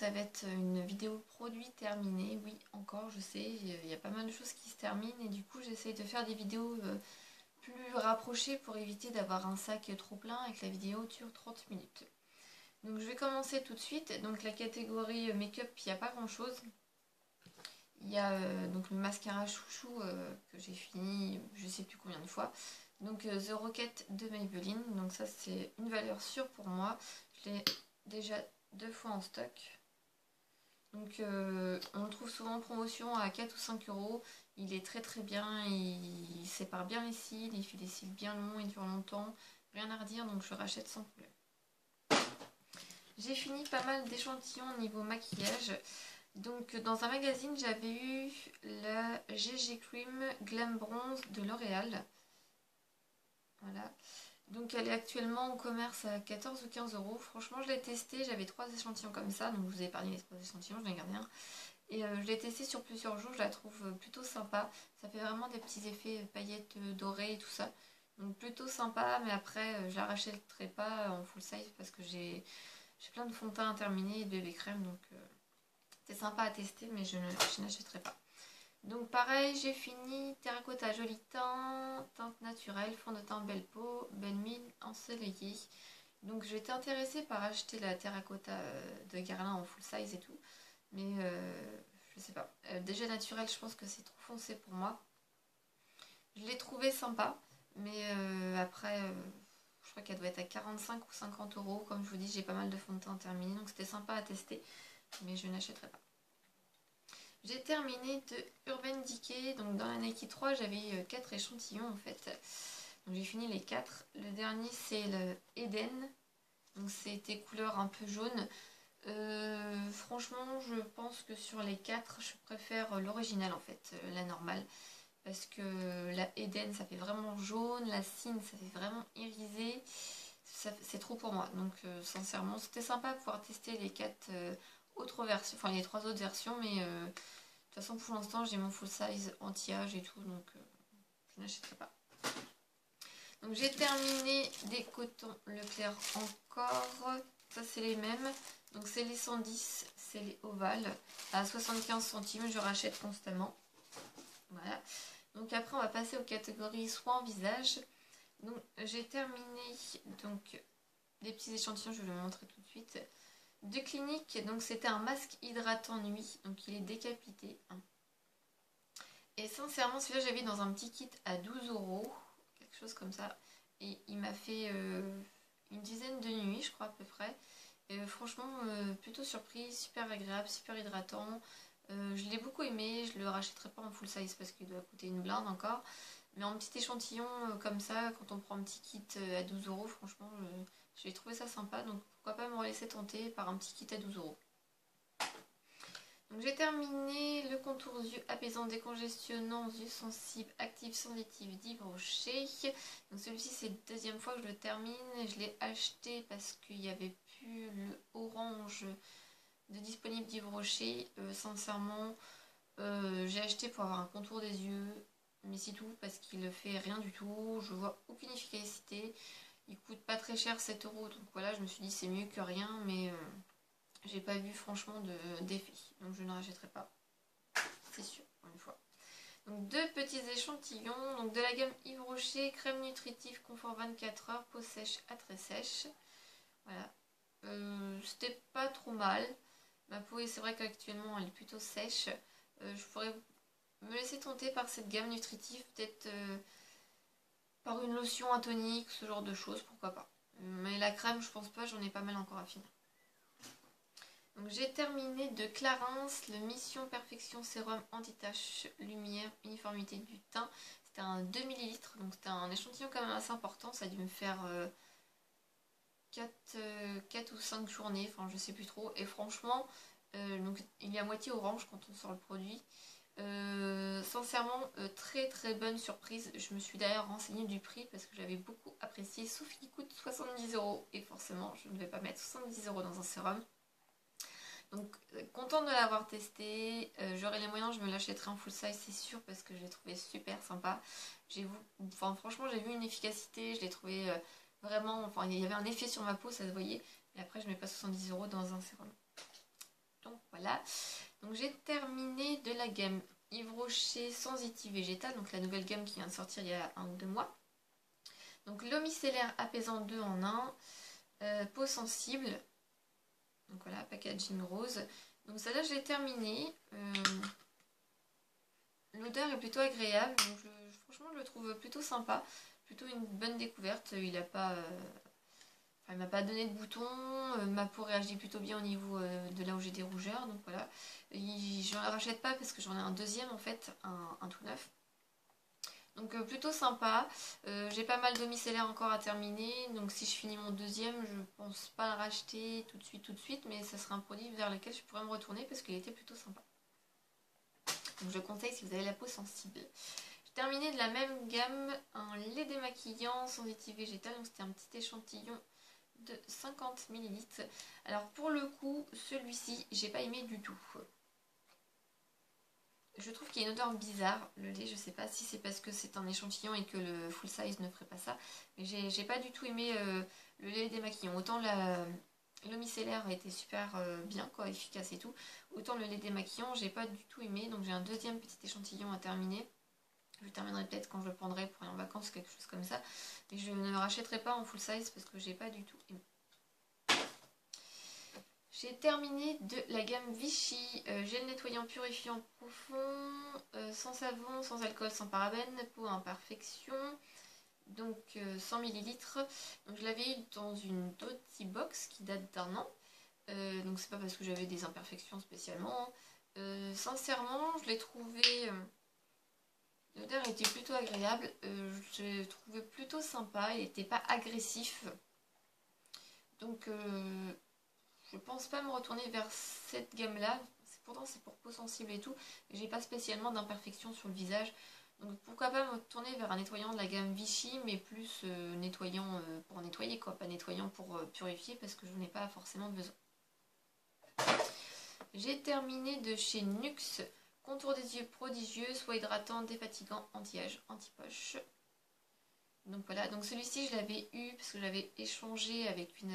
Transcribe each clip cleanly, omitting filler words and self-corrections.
ça va être une vidéo produit terminée. Oui, encore, je sais, il y a pas mal de choses qui se terminent et du coup j'essaye de faire des vidéos plus rapprochées pour éviter d'avoir un sac trop plein et que la vidéo dure 30 minutes. Donc je vais commencer tout de suite. Donc la catégorie make-up, il n'y a pas grand chose. Il y a donc le mascara chouchou que j'ai fini je sais plus combien de fois. Donc The Rocket de Maybelline. Donc ça c'est une valeur sûre pour moi. Je l'ai déjà 2 fois en stock. Donc on le trouve souvent en promotion à 4 ou 5 euros. Il est très très bien, il sépare bien les cils, il fait des cils bien longs, il dure longtemps. Rien à redire, donc je rachète sans problème. J'ai fini pas mal d'échantillons au niveau maquillage. Donc dans un magazine j'avais eu la GG Cream Glam Bronze de L'Oréal. Voilà. Donc elle est actuellement en commerce à 14 ou 15 euros. Franchement je l'ai testé, j'avais 3 échantillons comme ça. Donc je vous ai épargné les 3 échantillons, je n'ai gardé un. Et je l'ai testé sur plusieurs jours, je la trouve plutôt sympa. Ça fait vraiment des petits effets paillettes dorées et tout ça. Donc plutôt sympa, mais après je la rachèterai pas en full size parce que j'ai plein de fond de teint à terminer et de bébé crème. Donc c'est sympa à tester, mais je n'achèterai pas. Donc pareil, j'ai fini terracotta joli teint, teinte naturelle, fond de teint belle peau, belle mine, ensoleillée. Donc j'étais intéressée par acheter la terracotta de Guerlain en full size et tout. Mais je sais pas. Déjà naturel, je pense que c'est trop foncé pour moi. Je l'ai trouvé sympa. Mais après, je crois qu'elle doit être à 45 ou 50 euros. Comme je vous dis, j'ai pas mal de fond de teint terminé. Donc c'était sympa à tester. Mais je n'achèterai pas. J'ai terminé de Urban Decay. Donc dans la Nike 3, j'avais 4 échantillons en fait. Donc j'ai fini les 4. Le dernier c'est le Eden. Donc c'était couleur un peu jaune. Franchement, je pense que sur les 4, je préfère l'original en fait, la normale. Parce que la Eden, ça fait vraiment jaune. La Sin, ça fait vraiment irisé. C'est trop pour moi. Donc sincèrement, c'était sympa de pouvoir tester les 4 autres versions. Enfin, les 3 autres versions. Mais de toute façon, pour l'instant, j'ai mon full size anti-âge et tout. Donc je n'achèterai pas. Donc j'ai terminé des cotons Leclerc encore. Ça, c'est les mêmes. Donc c'est les 110, c'est les ovales. À 75 centimes, je rachète constamment. Voilà. Donc après, on va passer aux catégories soins en visage. Donc j'ai terminé donc des petits échantillons, je vais vous le montrer tout de suite. De Clinique, donc c'était un masque hydratant nuit. Donc il est décapité. Et sincèrement, celui-là, j'avais dans un petit kit à 12 euros. Quelque chose comme ça. Et il m'a fait une dizaine de nuits, je crois à peu près. Franchement, plutôt surprise, super agréable, super hydratant. Je l'ai beaucoup aimé, je le rachèterai pas en full size parce qu'il doit coûter une blinde encore. Mais en petit échantillon comme ça, quand on prend un petit kit à 12 euros, franchement, j'ai trouvé ça sympa. Donc pourquoi pas me laisser tenter par un petit kit à 12 euros. Donc j'ai terminé le contour yeux apaisant, décongestionnant, yeux sensibles, actif, sensitif d'Yves Rocher. Donc celui-ci c'est la deuxième fois que je le termine. Je l'ai acheté parce qu'il n'y avait plus le orange de disponible d'Yves Rocher. Sincèrement, j'ai acheté pour avoir un contour des yeux, mais c'est tout parce qu'il ne fait rien du tout. Je vois aucune efficacité. Il coûte pas très cher, 7 euros. Donc voilà, je me suis dit c'est mieux que rien, mais j'ai pas vu franchement d'effet, donc je ne rachèterai pas, c'est sûr, une fois. Donc 2 petits échantillons, donc de la gamme Yves Rocher, crème nutritive confort 24 heures, peau sèche à très sèche. Voilà, c'était pas trop mal. Ma peau, c'est vrai qu'actuellement elle est plutôt sèche. Je pourrais me laisser tenter par cette gamme nutritive, peut-être par une lotion, un tonique, ce genre de choses, pourquoi pas. Mais la crème, je pense pas, j'en ai pas mal encore à finir. Donc j'ai terminé de Clarins le Mission Perfection Sérum Anti-Tache Lumière Uniformité du teint. C'était un 2 ml, donc c'était un échantillon quand même assez important. Ça a dû me faire 4 ou 5 journées, enfin je sais plus trop. Et franchement, donc, il est à moitié orange quand on sort le produit. Sincèrement, très très bonne surprise. Je me suis d'ailleurs renseignée du prix parce que j'avais beaucoup apprécié, sauf qu'il coûte 70 euros. Et forcément, je ne vais pas mettre 70 euros dans un sérum. Donc contente de l'avoir testé, j'aurai les moyens, je me l'achèterai en full size c'est sûr parce que je l'ai trouvé super sympa. Franchement j'ai vu une efficacité, je l'ai trouvé vraiment, enfin il y avait un effet sur ma peau, ça se voyait, mais après je mets pas 70 euros dans un sérum. Voilà. Donc j'ai terminé de la gamme Yves Rocher Sensitive Végétal, donc la nouvelle gamme qui vient de sortir il y a 1 ou 2 mois. Donc l'eau micellaire apaisant 2 en 1, peau sensible. Donc voilà, packaging rose. Donc ça là, je l'ai terminé. L'odeur est plutôt agréable, donc franchement je le trouve plutôt sympa, plutôt une bonne découverte. Il a pas, il m'a pas donné de boutons, ma peau réagit plutôt bien au niveau de là où j'ai des rougeurs, donc voilà. Je ne le rachète pas parce que j'en ai un deuxième en fait, un tout neuf. Donc plutôt sympa, j'ai pas mal de micellaire encore à terminer, donc si je finis mon deuxième, je pense pas le racheter tout de suite, mais ce sera un produit vers lequel je pourrais me retourner parce qu'il était plutôt sympa. Donc je conseille si vous avez la peau sensible. J'ai terminé de la même gamme un lait démaquillant sensitive végétal, donc c'était un petit échantillon de 50 ml. Alors pour le coup, celui-ci, j'ai pas aimé du tout. Je trouve qu'il y a une odeur bizarre, le lait, je sais pas si c'est parce que c'est un échantillon et que le full size ne ferait pas ça, mais j'ai pas du tout aimé le lait démaquillant. Autant le micellaire a été super bien, quoi, efficace et tout, autant le lait démaquillant, j'ai pas du tout aimé, donc j'ai un deuxième petit échantillon à terminer. Je terminerai peut-être quand je le prendrai pour aller en vacances, quelque chose comme ça, mais je ne le rachèterai pas en full size parce que j'ai pas du tout aimé. J'ai terminé de la gamme Vichy, gel nettoyant purifiant profond, sans savon, sans alcool, sans parabènes, peau à imperfection, donc 100 ml. Donc je l'avais eu dans une Doty Box qui date d'1 an, donc c'est pas parce que j'avais des imperfections spécialement. Sincèrement, je l'ai trouvé, l'odeur était plutôt agréable, je l'ai trouvé plutôt sympa, il n'était pas agressif, donc je pense pas me retourner vers cette gamme là, pourtant c'est pour peau sensible et tout, mais j'ai pas spécialement d'imperfection sur le visage, donc pourquoi pas me tourner vers un nettoyant de la gamme Vichy, mais plus nettoyant pour nettoyer quoi, pas nettoyant pour purifier parce que je n'en ai pas forcément besoin. J'ai terminé de chez Nuxe, contour des yeux prodigieux, soit hydratant, défatigant, anti-âge, anti-poche. Donc voilà, donc celui-ci je l'avais eu parce que j'avais échangé avec une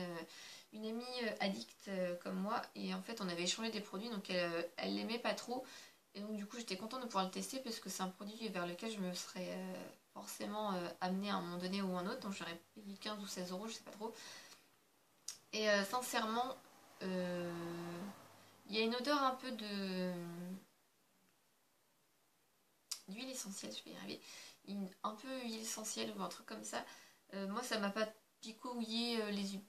amie addict comme moi, et en fait on avait échangé des produits, donc elle l'aimait pas trop, et donc du coup j'étais contente de pouvoir le tester parce que c'est un produit vers lequel je me serais forcément amenée à un moment donné ou un autre, donc j'aurais payé 15 ou 16 euros, je sais pas trop, et sincèrement il y a une odeur un peu d'huile essentielle, je vais y arriver, un peu huile essentielle ou un truc comme ça. Moi ça m'a pas picouillé les yeux,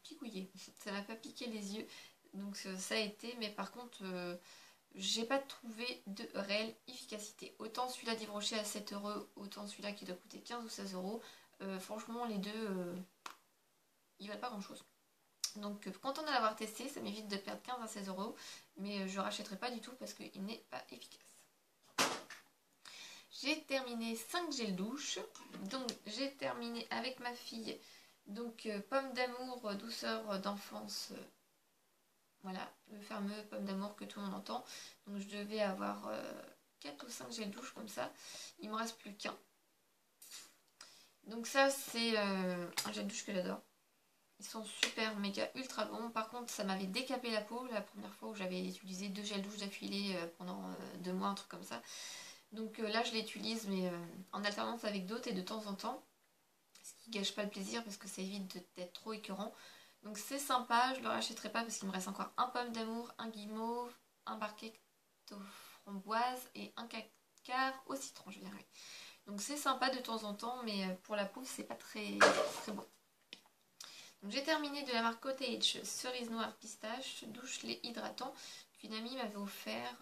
ça m'a pas piqué les yeux, donc ça a été, mais par contre j'ai pas trouvé de réelle efficacité. Autant celui-là d'Yves Rocher à 7 euros, autant celui-là qui doit coûter 15 ou 16 euros. Franchement les deux ils valent pas grand chose. Donc contente de l'avoir testé, ça m'évite de perdre 15 à 16 euros, mais je rachèterai pas du tout parce qu'il n'est pas efficace. J'ai terminé 5 gels douche, donc j'ai terminé avec ma fille, donc pomme d'amour, douceur d'enfance, voilà, le fameux pomme d'amour que tout le monde entend. Donc je devais avoir 4 ou 5 gels douche comme ça, il me reste plus qu'un. Donc ça c'est un gel douche que j'adore. Ils sont super méga ultra bons. Par contre ça m'avait décapé la peau la première fois où j'avais utilisé 2 gels douche d'affilée pendant 2 mois, un truc comme ça. Donc là je l'utilise mais en alternance avec d'autres et de temps en temps. Ce qui gâche pas le plaisir parce que ça évite d'être trop écœurant. Donc c'est sympa, je le rachèterai pas parce qu'il me reste encore un pomme d'amour, un guimauve, un barquette aux framboises et un cacar au citron, je dirais. Donc c'est sympa de temps en temps, mais pour la peau c'est pas très bon. Donc j'ai terminé de la marque Cottage cerise noire pistache douche lait hydratant qu'une amie m'avait offert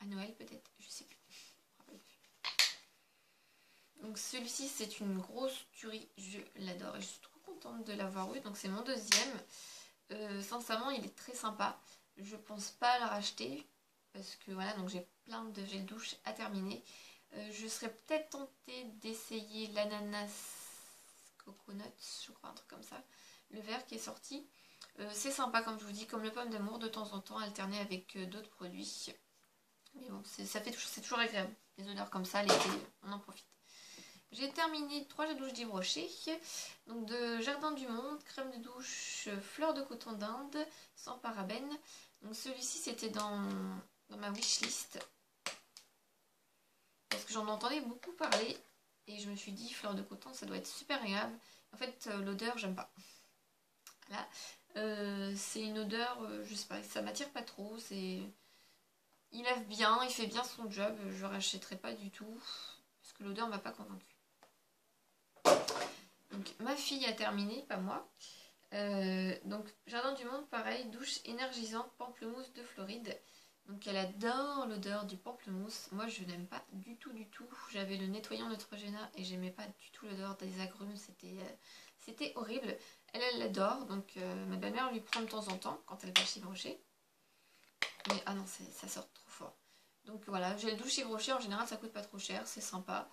à Noël peut-être, je sais plus. Donc celui-ci c'est une grosse tuerie, je l'adore et je suis trop contente de l'avoir eu, donc c'est mon deuxième. Sincèrement il est très sympa, je pense pas le racheter parce que voilà, donc j'ai plein de gel douche à terminer. Je serais peut-être tentée d'essayer l'ananas coconut, je crois, un truc comme ça, le vert qui est sorti. C'est sympa comme je vous dis, comme le pomme d'amour, de temps en temps alterné avec d'autres produits. Mais bon, c'est toujours agréable, les odeurs comme ça, l'été, on en profite. J'ai terminé 3 gels douche d'Yves Rocher. Donc de Jardin du Monde, crème de douche, fleur de coton d'Inde, sans parabènes. Donc celui-ci c'était dans ma wishlist. Parce que j'en entendais beaucoup parler. Et je me suis dit, fleur de coton, ça doit être super agréable. En fait, l'odeur, j'aime pas. Voilà. C'est une odeur, je sais pas, ça m'attire pas trop. Il lave bien, il fait bien son job. Je rachèterai pas du tout. Parce que l'odeur m'a pas convaincue. Donc, ma fille a terminé, pas moi. Donc, Jardin du Monde, pareil, douche énergisante, pamplemousse de Floride. Donc, elle adore l'odeur du pamplemousse. Moi, je n'aime pas du tout, du tout. J'avais le nettoyant Neutrogena et j'aimais pas du tout l'odeur des agrumes. C'était horrible. Elle l'adore. Donc, ma belle-mère lui prend de temps en temps quand elle va chez Yves Rocher. Mais, ah non, ça sort trop fort. Donc, voilà, j'ai le douche Yves Rocher. En général, ça coûte pas trop cher. C'est sympa.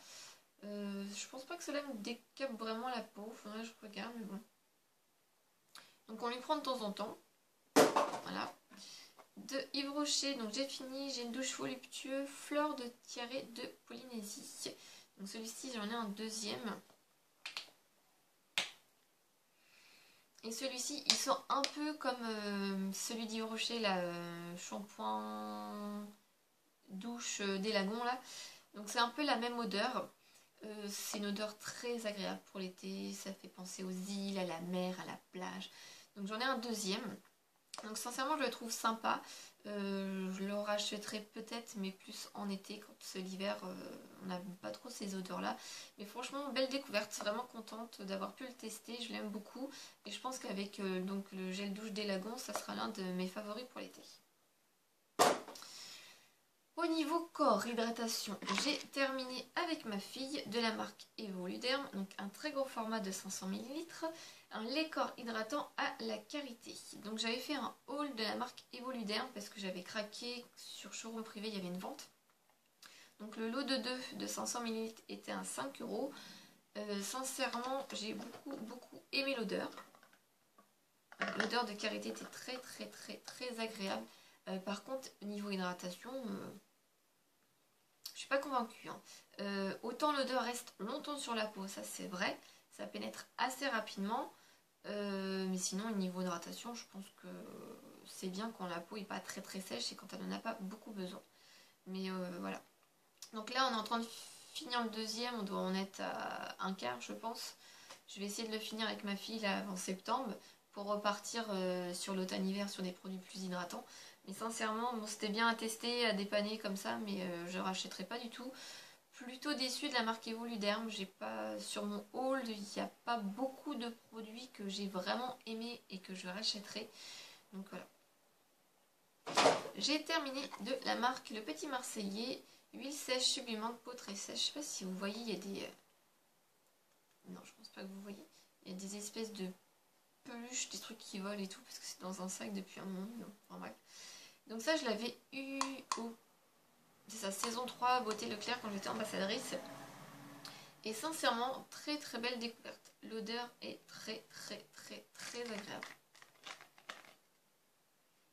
Je pense pas que cela me décape vraiment la peau. Faudrait que je regarde, mais bon. Donc on lui prend de temps en temps. Voilà. De Yves Rocher, donc j'ai fini. J'ai une douche voluptueux, fleur de tiare de Polynésie. Donc celui-ci, j'en ai un deuxième. Et celui-ci, il sent un peu comme celui d'Yves Rocher, là, shampoing douche des lagons, là. Donc c'est un peu la même odeur. C'est une odeur très agréable pour l'été. Ça fait penser aux îles, à la mer, à la plage. Donc j'en ai un deuxième. Donc sincèrement je le trouve sympa. Je le rachèterai peut-être mais plus en été quand l'hiver on n'a pas trop ces odeurs là. Mais franchement belle découverte, vraiment contente d'avoir pu le tester, je l'aime beaucoup. Et je pense qu'avec donc le gel douche des lagons ça sera l'un de mes favoris pour l'été. Au niveau corps, hydratation, j'ai terminé avec ma fille de la marque Evoluderm, donc un très gros format de 500 ml, un lait corps hydratant à la karité. Donc j'avais fait un haul de la marque Evoluderm parce que j'avais craqué sur showroom privé, il y avait une vente. Donc le lot de 2 de 500 ml était à 5 €. Sincèrement, j'ai beaucoup aimé l'odeur. L'odeur de karité était très agréable. Par contre, niveau hydratation... je suis pas convaincue. Hein. Autant l'odeur reste longtemps sur la peau, ça c'est vrai. Ça pénètre assez rapidement. Mais sinon, au niveau hydratation, je pense que c'est bien quand la peau n'est pas très sèche et quand elle n'en a pas beaucoup besoin. Mais voilà. Donc là, on est en train de finir le deuxième. On doit en être à un quart, je pense. Je vais essayer de le finir avec ma fille là avant septembre pour repartir sur l'automne-hiver sur des produits plus hydratants. Mais sincèrement, bon, c'était bien à tester, à dépanner comme ça, mais je ne rachèterai pas du tout. Plutôt déçue de la marque Evoluderm. J'ai pas, sur mon haul, il n'y a pas beaucoup de produits que j'ai vraiment aimé et que je rachèterai. Donc voilà. J'ai terminé de la marque Le Petit Marseillais. Huile sèche sublimante, peau très sèche. Je sais pas si vous voyez, il y a des... Non, je pense pas que vous voyez. Il y a des espèces de peluches, des trucs qui volent et tout, parce que c'est dans un sac depuis un moment. Non, enfin bref. Donc ça, je l'avais eu au... C'est sa saison 3, Beauté Leclerc, quand j'étais ambassadrice. Et sincèrement, très belle découverte. L'odeur est très agréable.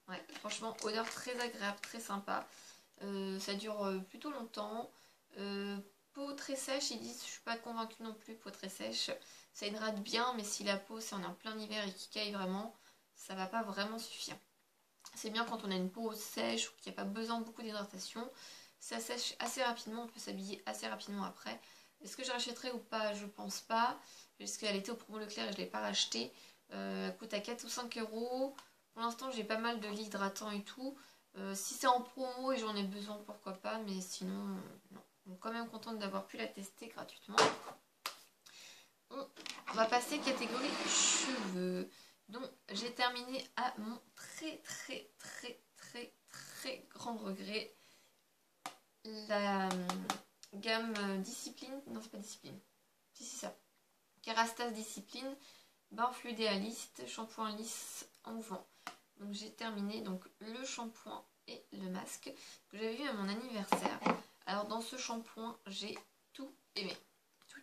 Ouais, franchement, odeur très agréable, très sympa. Ça dure plutôt longtemps. Peau très sèche, ils disent, je suis pas convaincue non plus, peau très sèche. Ça hydrate bien, mais si la peau, c'est en plein hiver et qui caille vraiment, ça va pas vraiment suffire. C'est bien quand on a une peau sèche ou qu'il n'y a pas besoin de beaucoup d'hydratation. Ça sèche assez rapidement, on peut s'habiller assez rapidement après. Est-ce que je rachèterai ou pas? Je pense pas. Puisqu'elle était au promo Leclerc et je ne l'ai pas racheté. Elle coûte à 4 ou 5 €. Pour l'instant, j'ai pas mal de lits hydratants et tout. Si c'est en promo et j'en ai besoin, pourquoi pas. Mais sinon, non. Donc, quand même contente d'avoir pu la tester gratuitement. On va passer catégorie cheveux. Donc j'ai terminé à mon très grand regret la gamme Discipline, non c'est pas Discipline, si c'est ça, Kerastase Discipline, bain fluidéaliste, shampoing lisse en mouvement. Donc j'ai terminé donc le shampoing et le masque que j'avais eu à mon anniversaire. Alors dans ce shampoing j'ai tout aimé, tout.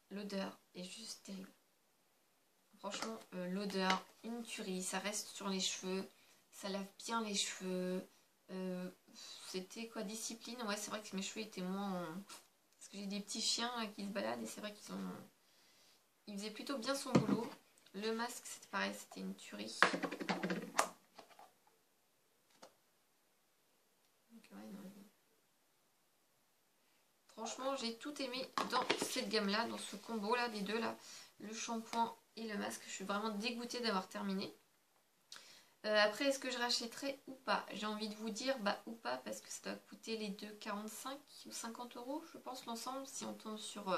L'odeur est juste terrible. Franchement, l'odeur, une tuerie, ça reste sur les cheveux, ça lave bien les cheveux. C'était quoi, Discipline? Ouais, c'est vrai que mes cheveux étaient moins que j'ai des petits chiens là, qui se baladent et c'est vrai ils faisaient plutôt bien son boulot. Le masque, c'était pareil, c'était une tuerie. Donc, ouais, non. Franchement, j'ai tout aimé dans cette gamme-là, dans ce combo-là, des deux, là. Le shampoing et le masque. Je suis vraiment dégoûtée d'avoir terminé. Après, est-ce que je rachèterai ou pas? J'ai envie de vous dire bah ou pas, parce que ça doit coûter les deux 45 ou 50 euros, je pense, l'ensemble, si on tombe sur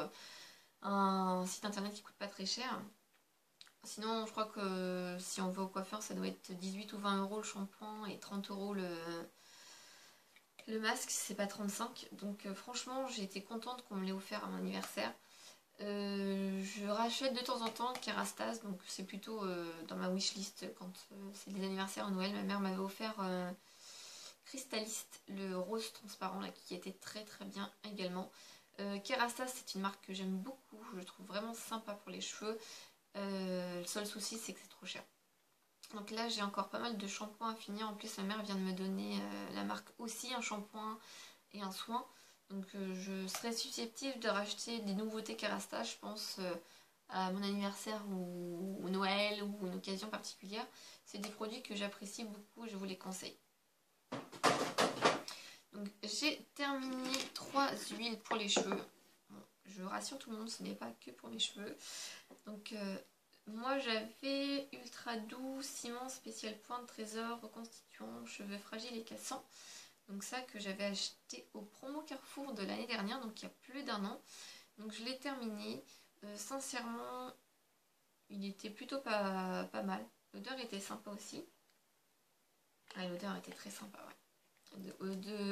un site internet qui coûte pas très cher. Sinon, je crois que si on va au coiffeur, ça doit être 18 ou 20 euros le shampoing et 30 euros le masque, c'est pas 35. Donc franchement, j'ai été contente qu'on me l'ait offert à mon anniversaire. Je rachète de temps en temps Kerastase, donc c'est plutôt dans ma wishlist quand c'est des anniversaires à Noël. Ma mère m'avait offert Crystalist, le rose transparent là, qui était très très bien également. Kerastase, c'est une marque que j'aime beaucoup, je le trouve vraiment sympa pour les cheveux. Le seul souci, c'est que c'est trop cher. Donc là, j'ai encore pas mal de shampoings à finir. En plus, ma mère vient de me donner la marque aussi, un shampoing et un soin. Donc je serais susceptible de racheter des nouveautés Kerastase, je pense, à mon anniversaire ou Noël ou une occasion particulière. C'est des produits que j'apprécie beaucoup, je vous les conseille. Donc j'ai terminé 3 huiles pour les cheveux. Bon, je rassure tout le monde, ce n'est pas que pour mes cheveux. Donc moi j'avais Ultra Doux, Ciment Spécial Point de Trésor, reconstituant, cheveux fragiles et cassants. Donc ça que j'avais acheté au promo Carrefour de l'année dernière, donc il y a plus d'1 an. Donc je l'ai terminé. Sincèrement, il était plutôt pas mal. L'odeur était sympa aussi. Ah, l'odeur était très sympa, ouais.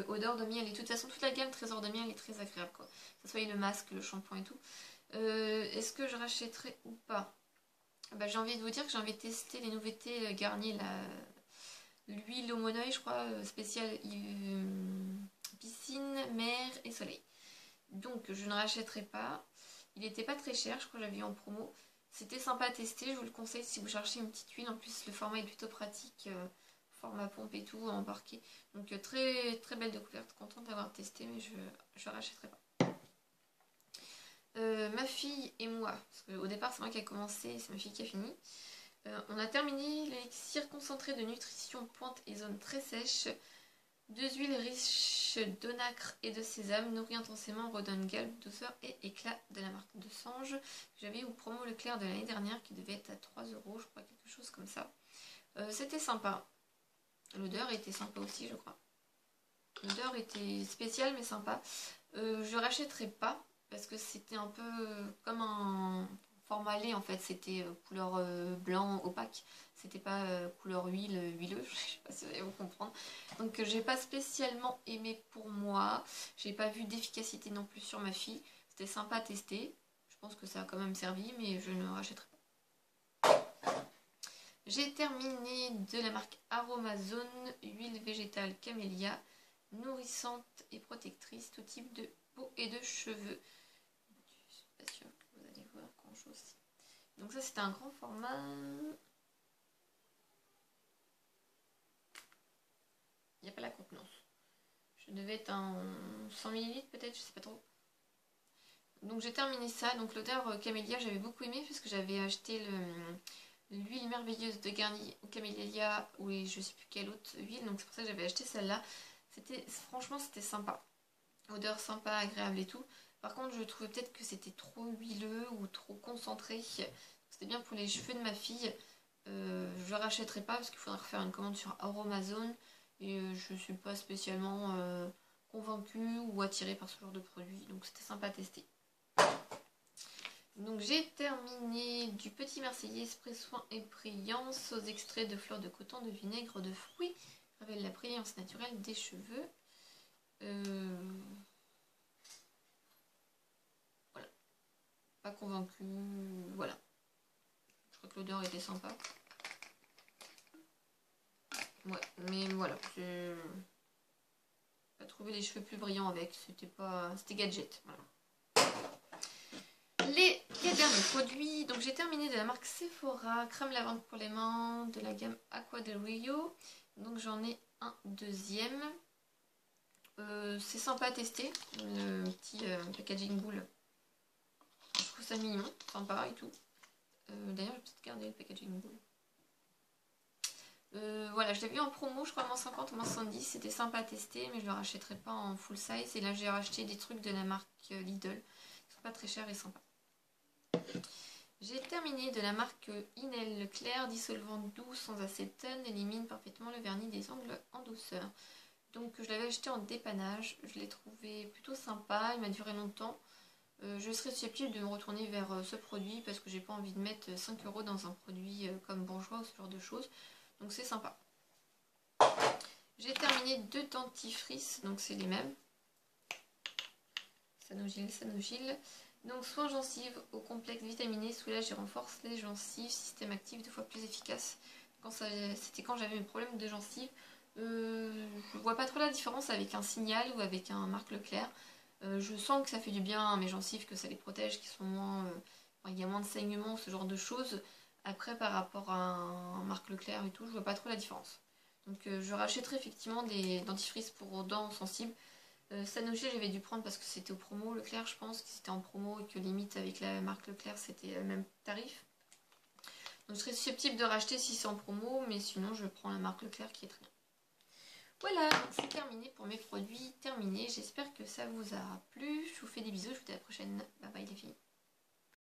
Odeur de miel et de toute façon toute la gamme Trésor de miel est très agréable, quoi. Que ce soit le masque, le shampoing et tout. Est-ce que je rachèterai ou pas? Bah, j'ai envie de vous dire que j'ai envie de tester les nouveautés Garnier, l'huile au monoeil, je crois, spéciale piscine, mer et soleil. Donc je ne rachèterai pas. Il n'était pas très cher, je crois que j'avais eu en promo. C'était sympa à tester, je vous le conseille si vous cherchez une petite huile. En plus le format est plutôt pratique, format pompe et tout, embarqué. Donc très très belle découverte, contente d'avoir testé, mais je ne rachèterai pas. Ma fille et moi, parce qu'au départ c'est moi qui a commencé, c'est ma fille qui a fini. On a terminé l'élixir concentré de nutrition pointe et zone très sèche. 2 huiles riches d'onacre et de sésame, nourries intensément, redonnent galbe, douceur et éclat, de la marque de Sange. J'avais eu au promo Leclerc de l'année dernière qui devait être à 3 euros, je crois, quelque chose comme ça. C'était sympa. L'odeur était sympa aussi, je crois. L'odeur était spéciale mais sympa. Je rachèterai pas parce que c'était un peu comme un format lait en fait. C'était couleur blanc opaque. C'était pas couleur huile, huileux. Je sais pas si vous allez vous comprendre. Donc j'ai pas spécialement aimé pour moi. J'ai pas vu d'efficacité non plus sur ma fille. C'était sympa à tester. Je pense que ça a quand même servi mais je ne rachèterai pas. J'ai terminé de la marque Aromazone, huile végétale camélia, nourrissante et protectrice, tout type de peau et de cheveux. Je suis pas sûre que vous allez voir grand chose. Donc ça c'était un grand format. Il n'y a pas la contenance. Je devais être en 100 ml peut-être, je sais pas trop. Donc j'ai terminé ça. Donc l'odeur camélia j'avais beaucoup aimé parce que j'avais acheté l'huile merveilleuse de Garnier au camélia ou je sais plus quelle autre huile. Donc c'est pour ça que j'avais acheté celle-là. Franchement c'était sympa. Odeur sympa, agréable et tout. Par contre je trouvais peut-être que c'était trop huileux ou trop concentré. C'était bien pour les cheveux de ma fille. Je ne rachèterai pas parce qu'il faudra refaire une commande sur Aromazone. Et je ne suis pas spécialement convaincue ou attirée par ce genre de produit. Donc c'était sympa à tester. Donc j'ai terminé du Petit Marseillais Spray Soin et Brillance aux extraits de fleurs de coton, de vinaigre, de fruits. Révèle la brillance naturelle des cheveux. Voilà. Pas convaincue. Voilà. Je crois que l'odeur était sympa. Ouais, mais voilà. J'ai pas trouvé les cheveux plus brillants avec. C'était gadget. Voilà. Les derniers produits, donc j'ai terminé de la marque Sephora, crème lavande pour les mains, de la gamme Aqua del Rio. Donc j'en ai un deuxième. c'est sympa à tester, le petit packaging boule. Je trouve ça mignon, sympa et tout. D'ailleurs, je vais peut-être garder le packaging boule. Voilà, je l'ai vu en promo, je crois moins 50 ou moins 70, c'était sympa à tester, mais je le rachèterai pas en full size. Et là, j'ai racheté des trucs de la marque Lidl, ils sont pas très chers et sympas. J'ai terminé de la marque Inel Clair, dissolvant doux sans acétone, élimine parfaitement le vernis des ongles en douceur. Donc je l'avais acheté en dépannage, je l'ai trouvé plutôt sympa, il m'a duré longtemps. Je serais susceptible de me retourner vers ce produit parce que j'ai pas envie de mettre 5 € dans un produit comme Bourjois ou ce genre de choses. Donc c'est sympa. J'ai terminé 2 dentifrices, donc c'est les mêmes. Sanogil, Sanogil. Donc soin gencives au complexe vitaminé, soulage et renforce les gencives, système actif 2 fois plus efficace. C'était quand j'avais mes problèmes de gencives. Je vois pas trop la différence avec un Signal ou avec un Marc Leclerc. Je sens que ça fait du bien à mes gencives, que ça les protège, qu'ils sont moins, il y a moins de saignements, ce genre de choses. Après, par rapport à un Marc Leclerc et tout, je vois pas trop la différence. Donc je rachèterai effectivement des dentifrices pour dents sensibles. Sanofi, j'avais dû prendre parce que c'était au promo. Leclerc, je pense que c'était en promo et que limite avec la marque Leclerc, c'était le même tarif. Donc je serais susceptible de racheter si c'est en promo, mais sinon je prends la marque Leclerc qui est très bien. Voilà, donc c'est terminé pour mes produits terminés. J'espère que ça vous a plu. Je vous fais des bisous, je vous dis à la prochaine. Bye bye les filles.